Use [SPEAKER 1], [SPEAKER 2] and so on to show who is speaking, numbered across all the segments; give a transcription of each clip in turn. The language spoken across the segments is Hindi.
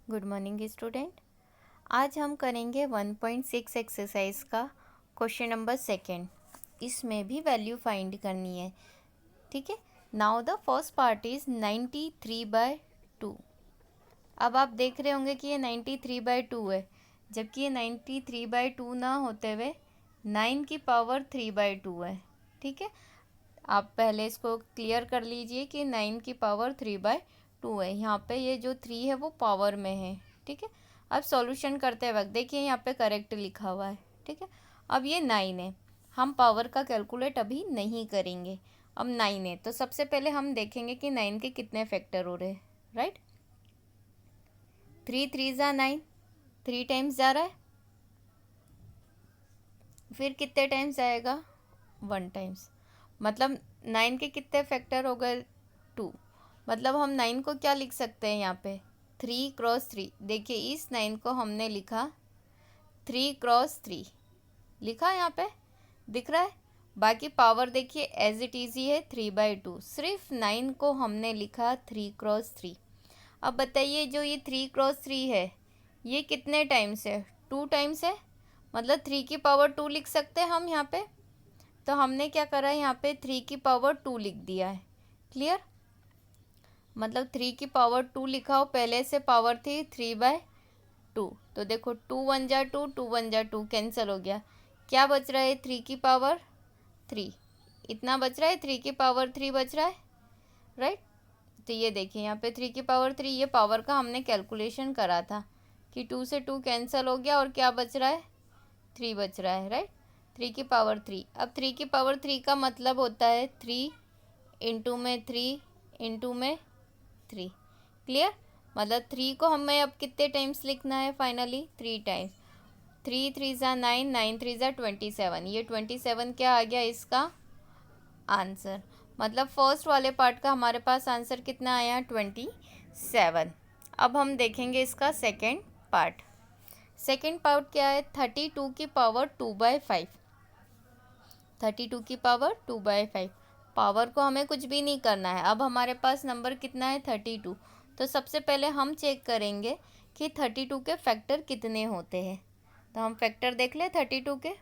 [SPEAKER 1] Good morning student. आज हम करेंगे 1.6 एक्सरसाइज का क्वेश्चन नंबर सेकेंड। इसमें भी वैल्यू फाइंड करनी है, ठीक है। Now the first part is 93/2। अब आप देख रहे होंगे कि ये 93/2 है, जबकि ये 93/2 ना होते हुए 9 की पावर 3/2 है, ठीक है। आप पहले इसको क्लियर कर लीजिए कि 9 की पावर 3/2 है। यहाँ पे ये जो 3 है वो पावर में है, ठीक है। अब सॉल्यूशन करते वक्त देखिए यहाँ पे करेक्ट लिखा हुआ है, ठीक है। अब ये 9 है, हम पावर का कैलकुलेट अभी नहीं करेंगे। अब 9 है तो सबसे पहले हम देखेंगे कि 9 के कितने फैक्टर हो रहे हैं, राइट। 3 3 ज़ा 9, 3 टाइम्स जा रहा है, फिर कितने टाइम्स आएगा, 1 टाइम्स। मतलब 9 के कितने फैक्टर हो गए, 2। मतलब हम 9 को क्या लिख सकते हैं यहाँ पे, 3×3। देखिए इस 9 को हमने लिखा 3×3 लिखा, यहाँ पे दिख रहा है। बाकी पावर देखिए एज इट इज़ ही है 3/2, सिर्फ 9 को हमने लिखा 3×3। अब बताइए जो ये 3×3 है ये कितने टाइम्स है, 2 टाइम्स है। मतलब 3 की पावर 2 लिख सकते हैं हम यहाँ पे। तो हमने क्या करा है, यहाँ पे 3 की पावर 2 लिख दिया है, क्लियर। मतलब 3 की पावर 2 लिखा हो, पहले से पावर थी 3/2। तो देखो 2 1 जा 2, 2 1 जा 2, कैंसिल हो गया। क्या बच रहा है, 3 की पावर 3। इतना बच रहा है, 3 की पावर 3 बच रहा है, राइट। तो ये देखिए यहाँ पे 3 की पावर 3, ये पावर का हमने कैलकुलेशन करा था कि 2 से 2 कैंसिल हो गया और क्या बच रहा है, 3 बच रहा है, राइट। 3 की पावर 3। अब 3 की पावर 3 का मतलब होता है 3 इंटू में 3 इंटू में 3, क्लियर। मतलब 3 को हमें अब कितने टाइम्स लिखना है, फाइनली 3 टाइम्स। 3 3 ज़ा 9, 9 3 ज़ा 27। ये 27 क्या आ गया इसका आंसर। मतलब फर्स्ट वाले पार्ट का हमारे पास आंसर कितना आया, 27। अब हम देखेंगे इसका सेकेंड पार्ट। सेकेंड पार्ट क्या है, 32 की पावर 2/5। 32 की पावर 2/5। पावर को हमें कुछ भी नहीं करना है। अब हमारे पास नंबर कितना है, 32। तो सबसे पहले हम चेक करेंगे कि 32 के फैक्टर कितने होते हैं। तो हम फैक्टर देख ले 32 के।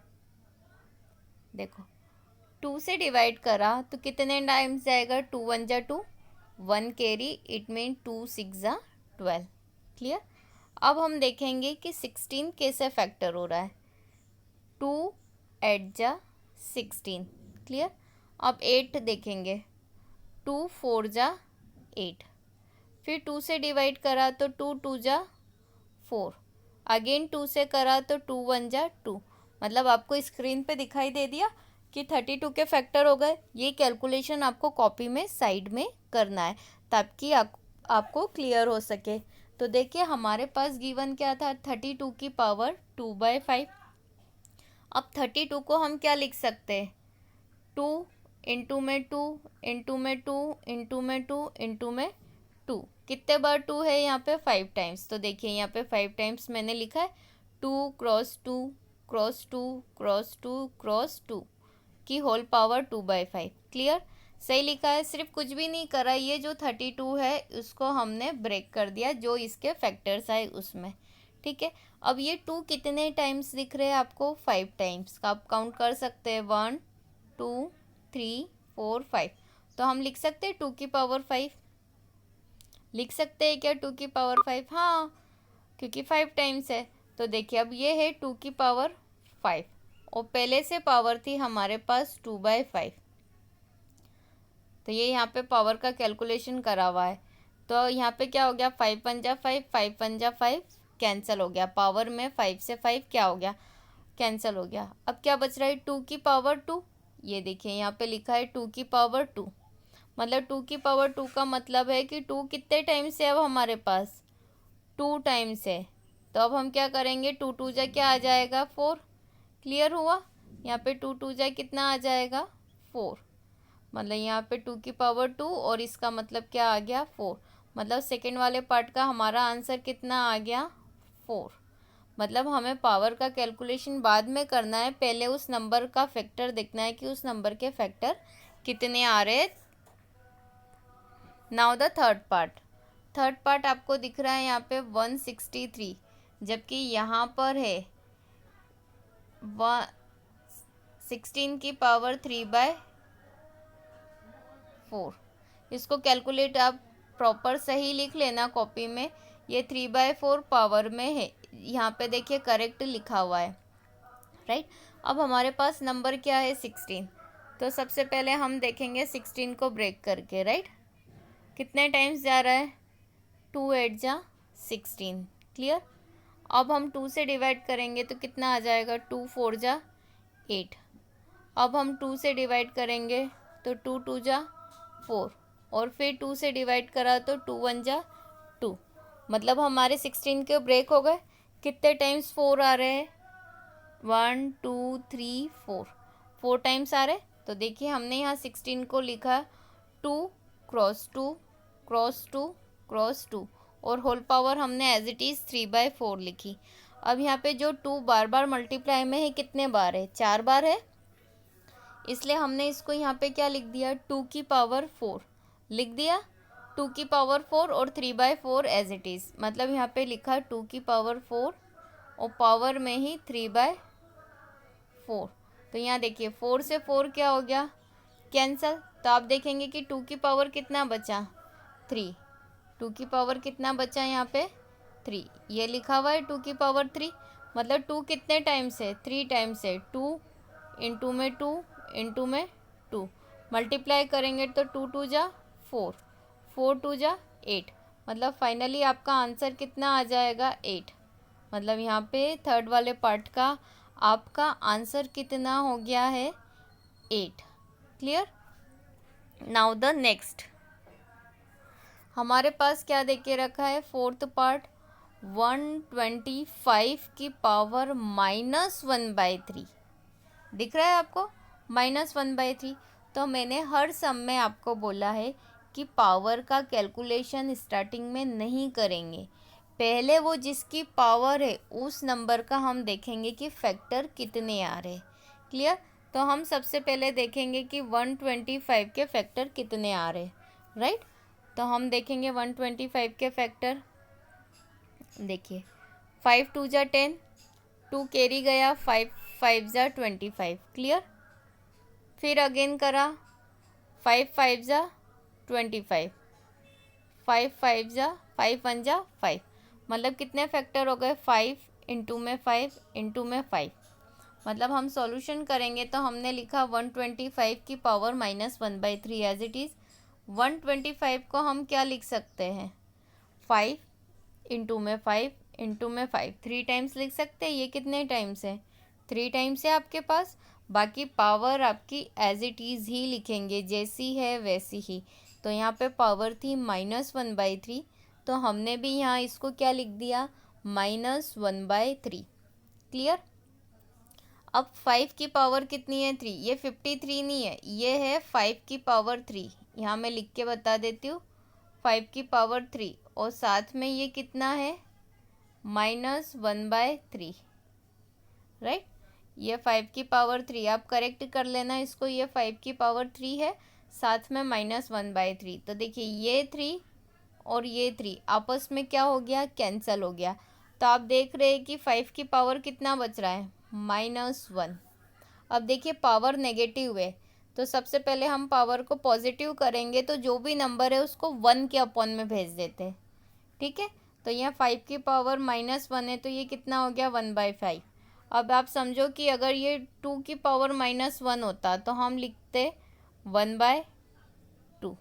[SPEAKER 1] देखो 2 से डिवाइड करा तो कितने टाइम्स जाएगा, 2 1 जा 2, 1 कैरी, इट मीन 2 6 जा 12, क्लियर। अब हम देखेंगे कि 16 कैसे फैक्टर हो रहा है, 2 8 जा 16, क्लियर। अब 8 देखेंगे, 2 4 जा 8, फिर 2 से डिवाइड करा तो 2 2 जा 4, अगेन 2 से करा तो 2 1 जा 2। मतलब आपको स्क्रीन पे दिखाई दे दिया कि 32 के फैक्टर हो गए। ये कैलकुलेशन आपको कॉपी में साइड में करना है ताकि आपको क्लियर हो सके। तो देखिए हमारे पास गिवन क्या था, 32 की पावर 2/5। अब 32 को हम क्या लिख सकते हैं, 2 इंटू में 2 इंटू में 2 इंटू में 2 इंटू में 2। कितने बार 2 है यहाँ पे, 5 टाइम्स। तो देखिए यहाँ पे 5 टाइम्स मैंने लिखा है, 2×2 क्रॉस 2 क्रॉस 2 क्रॉस 2 की होल पावर 2/5, क्लियर। सही लिखा है, सिर्फ कुछ भी नहीं करा। ये जो 32 है उसको हमने ब्रेक कर दिया जो इसके फैक्टर्स आए उसमें, ठीक है। अब ये 2 कितने टाइम्स दिख रहे हैं आपको, 5 टाइम्स का आप काउंट कर सकते हैं, 1 2 3 4 5। तो हम लिख सकते हैं 2 की पावर 5, लिख सकते हैं क्या, 2 की पावर 5, हाँ, क्योंकि 5 टाइम्स है। तो देखिए अब ये है 2 की पावर 5 और पहले से पावर थी हमारे पास 2/5। तो ये यहाँ पे पावर का कैलकुलेशन करा हुआ है। तो यहाँ पे क्या हो गया, 5 1 जा 5, 5 1 जा 5, कैंसिल हो गया। पावर में 5 से 5 क्या हो गया, कैंसिल हो गया। अब क्या बच रहा है, 2 की पावर 2। ये देखिए यहाँ पे लिखा है 2 की पावर 2। मतलब 2 की पावर 2 का मतलब है कि 2 कितने टाइम्स है अब हमारे पास, 2 टाइम्स है। तो अब हम क्या करेंगे, 2 2 जा क्या आ जाएगा, 4, क्लियर हुआ। यहाँ पे 2 2 जा कितना आ जाएगा, 4। मतलब यहाँ पे 2 की पावर 2 और इसका मतलब क्या आ गया, 4। मतलब सेकेंड वाले पार्ट का हमारा आंसर कितना आ गया, 4। मतलब हमें पावर का कैलकुलेशन बाद में करना है, पहले उस नंबर का फैक्टर देखना है कि उस नंबर के फैक्टर कितने आ रहे। Now the third part, third part आपको दिख रहा है यहाँ पे 163, जबकि यहाँ पर है 16 की पावर 3/4। इसको कैलकुलेट आप प्रॉपर सही लिख लेना कॉपी में, ये 3/4 पावर में है, यहाँ पे देखिए करेक्ट लिखा हुआ है, राइट। अब हमारे पास नंबर क्या है 16, तो सबसे पहले हम देखेंगे 16 को ब्रेक करके, राइट। कितने टाइम्स जा रहा है, 2 8 जा 16, क्लियर। अब हम 2 से डिवाइड करेंगे तो कितना आ जाएगा, 2 4 जा 8। अब हम 2 से डिवाइड करेंगे तो 2 2 जा 4, और फिर 2 से डिवाइड करा तो 2 1 जा 2। मतलब हमारे 16 के ब्रेक हो गए। कितने टाइम्स 4 आ रहे हैं, 1 2 3 4 टाइम्स आ रहे। तो देखिए हमने यहाँ 16 को लिखा 2 क्रॉस 2 क्रॉस 2 क्रॉस 2, और होल पावर हमने एज इट इज़ 3/4 लिखी। अब यहाँ पे जो 2 बार बार मल्टीप्लाई में है, कितने बार है, 4 बार है, इसलिए हमने इसको यहाँ पे क्या लिख दिया, 2 की पावर 4 लिख दिया। 2 की पावर 4 और 3/4 एज इट इज़, मतलब यहाँ पे लिखा 2 की पावर 4 और पावर में ही 3/4। तो यहाँ देखिए 4 से 4 क्या हो गया, कैंसल। तो आप देखेंगे कि 2 की पावर कितना बचा, 3। 2 की पावर कितना बचा यहाँ पे, 3, ये लिखा हुआ है 2 की पावर 3। मतलब 2 कितने टाइम्स है, 3 टाइम्स है। 2 इंटू में 2 इंटू में 2 मल्टीप्लाई करेंगे तो 2 2 जा 4, 4 2 जा 8। मतलब फाइनली आपका आंसर कितना आ जाएगा, 8। मतलब यहाँ पे थर्ड वाले पार्ट का आपका आंसर कितना हो गया है, 8। क्लियर। नाउ द नेक्स्ट, हमारे पास क्या दे के रखा है, फोर्थ पार्ट 125 की पावर -1/3 दिख रहा है आपको, -1/3। तो मैंने हर सम में आपको बोला है कि पावर का कैलकुलेशन स्टार्टिंग में नहीं करेंगे, पहले वो जिसकी पावर है उस नंबर का हम देखेंगे कि फैक्टर कितने आ रहे। क्लियर। तो हम सबसे पहले देखेंगे कि 125 के फैक्टर कितने आ रहे, राइट। तो हम देखेंगे 125 के फैक्टर। देखिए 5 2 जा 10, 2 कैरी गया, 5 5 जा 25, क्लियर। फिर अगेन करा, 5 5 जा 25, 5 5 जा 5 1 जा 5, मतलब कितने फैक्टर हो गए, 5 इंटू में 5 इंटू में 5। मतलब हम सॉल्यूशन करेंगे तो हमने लिखा 125 की पावर -1/3 एज इट इज़। 125 को हम क्या लिख सकते हैं, 5 इंटू में 5 इंटू में 5, 3 टाइम्स लिख सकते हैं। ये कितने टाइम्स है, 3 टाइम्स है आपके पास। बाकी पावर आपकी एज इट इज़ ही लिखेंगे, जैसी है वैसी ही। तो यहाँ पे पावर थी -1/3, तो हमने भी यहाँ इसको क्या लिख दिया, -1/3। क्लियर। अब 5 की पावर कितनी है, 3। ये 53 नहीं है, ये है 5 की पावर 3। यहाँ मैं लिख के बता देती हूँ, 5 की पावर 3, और साथ में ये कितना है, -1/3, राइट। ये 5 की पावर 3, आप करेक्ट कर लेना इसको, ये 5 की पावर 3 है, साथ में -1/3। तो देखिए ये 3 और ये 3 आपस में क्या हो गया, कैंसिल हो गया। तो आप देख रहे हैं कि 5 की पावर कितना बच रहा है, -1। अब देखिए पावर नेगेटिव है, तो सबसे पहले हम पावर को पॉजिटिव करेंगे, तो जो भी नंबर है उसको 1 के अपॉन में भेज देते हैं, ठीक है। तो यहाँ 5 की पावर -1 है, तो ये कितना हो गया, 1/5। अब आप समझो कि अगर ये 2 की पावर -1 होता तो हम लिखते 1/2।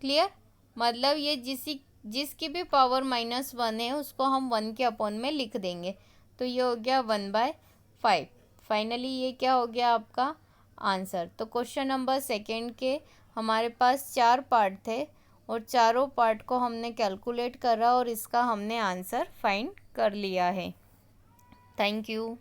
[SPEAKER 1] क्लियर। मतलब ये जिसकी भी पावर -1 है उसको हम 1 के अपॉन में लिख देंगे, तो ये हो गया 1/5। फाइनली ये क्या हो गया आपका आंसर। तो क्वेश्चन नंबर 2 के हमारे पास 4 पार्ट थे, और चारों पार्ट को हमने कैलकुलेट करा और इसका हमने आंसर फाइंड कर लिया है। Thank you.